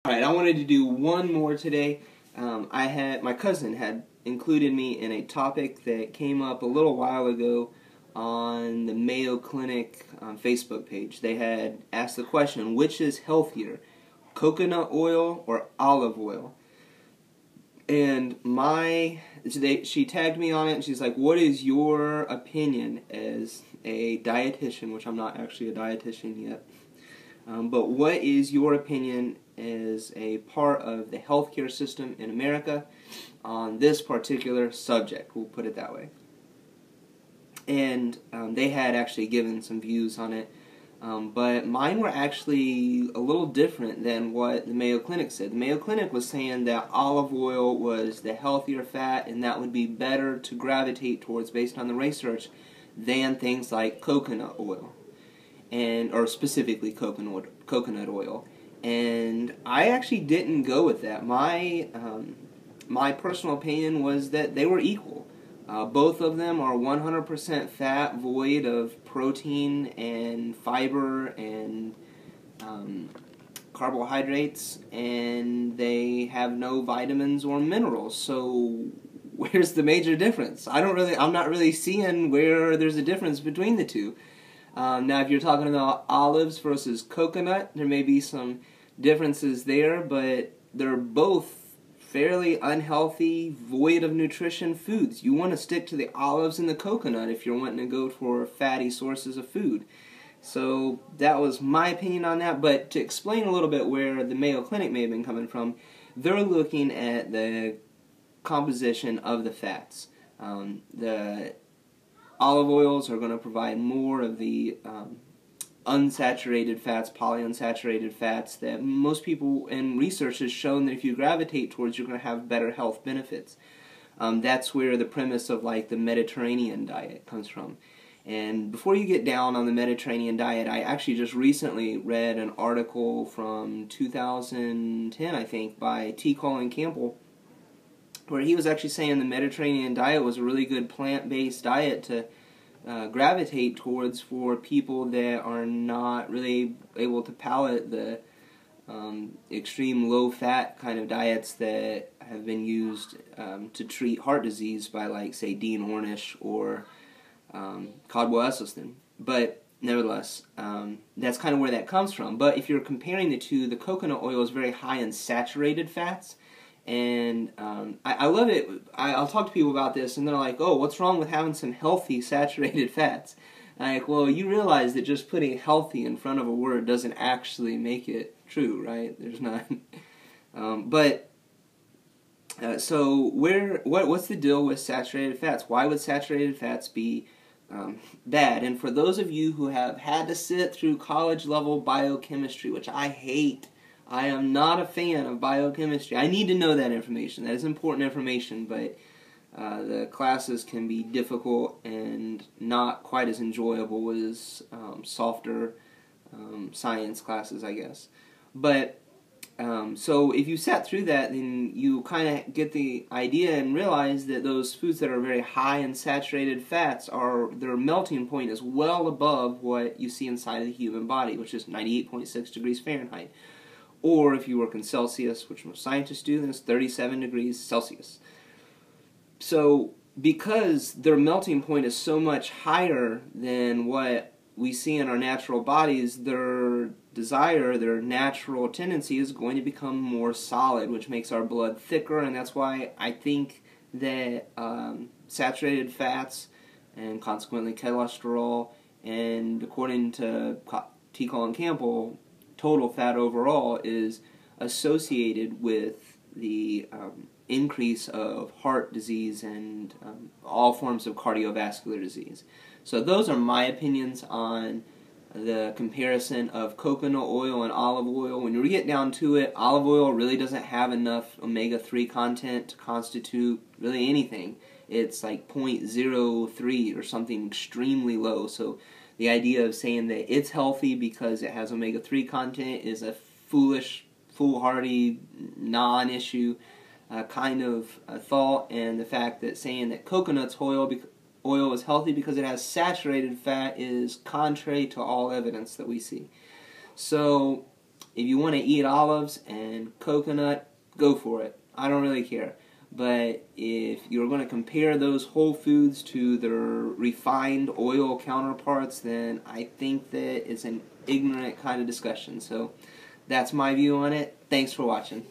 Alright, I wanted to do one more today. My cousin had included me in a topic that came up a little while ago on the Mayo Clinic Facebook page. They had asked the question, which is healthier, coconut oil or olive oil? And she tagged me on it, and she's like, what is your opinion as a dietitian, which I'm not actually a dietitian yet, but what is your opinion as a part of the healthcare system in America on this particular subject? We'll put it that way. And they had actually given some views on it, but mine were actually a little different than what the Mayo Clinic said. The Mayo Clinic was saying that olive oil was the healthier fat, and that would be better to gravitate towards based on the research than things like coconut oil, or specifically coconut oil. And I actually didn't go with that. My personal opinion was that they were equal. Both of them are 100% fat, void of protein and fiber and carbohydrates, and they have no vitamins or minerals. So where's the major difference? I'm not really seeing where there's a difference between the two. Now, if you're talking about olives versus coconut, there may be some differences there, but they're both fairly unhealthy, void of nutrition foods. You want to stick to the olives and the coconut if you're wanting to go for fatty sources of food. So that was my opinion on that. But to explain a little bit where the Mayo Clinic may have been coming from, they're looking at the composition of the fats. The olive oils are going to provide more of the unsaturated fats, polyunsaturated fats, that most people and research has shown that if you gravitate towards, you're going to have better health benefits. That's where the premise of like the Mediterranean diet comes from. And before you get down on the Mediterranean diet, I actually just recently read an article from 2010, I think, by T. Colin Campbell, where he was actually saying the Mediterranean diet was a really good plant-based diet to gravitate towards for people that are not really able to palate the extreme low-fat kind of diets that have been used to treat heart disease by, like, say, Dean Ornish or Caldwell Esselstyn. But nevertheless, that's kind of where that comes from. But if you're comparing the two, the coconut oil is very high in saturated fats. And I love it. I'll talk to people about this, and they're like, oh, what's wrong with having some healthy saturated fats? Like, well, you realize that just putting healthy in front of a word doesn't actually make it true, right? There's not. So what's the deal with saturated fats? Why would saturated fats be bad? And for those of you who have had to sit through college-level biochemistry, which I hate, I am not a fan of biochemistry. I need to know that information. That is important information, but the classes can be difficult and not quite as enjoyable as softer science classes, I guess. But so if you sat through that, then you kind of get the idea and realize that those foods that are very high in saturated fats, their melting point is well above what you see inside of the human body, which is 98.6 degrees Fahrenheit. Or if you work in Celsius, which most scientists do, then it's 37 degrees Celsius. So because their melting point is so much higher than what we see in our natural bodies, their natural tendency is going to become more solid, which makes our blood thicker, and that's why I think that saturated fats and consequently cholesterol, and according to T. Colin Campbell, total fat overall is associated with the increase of heart disease and all forms of cardiovascular disease. So those are my opinions on the comparison of coconut oil and olive oil. When you get down to it, olive oil really doesn't have enough omega-3 content to constitute really anything. It's like 0.03 or something extremely low. So the idea of saying that it's healthy because it has omega-3 content is a foolhardy, non-issue kind of thought. And the fact that saying that coconut oil is healthy because it has saturated fat is contrary to all evidence that we see. So if you want to eat olives and coconut, go for it. I don't really care. But if you're going to compare those whole foods to their refined oil counterparts, then I think that it's an ignorant kind of discussion. So that's my view on it. Thanks for watching.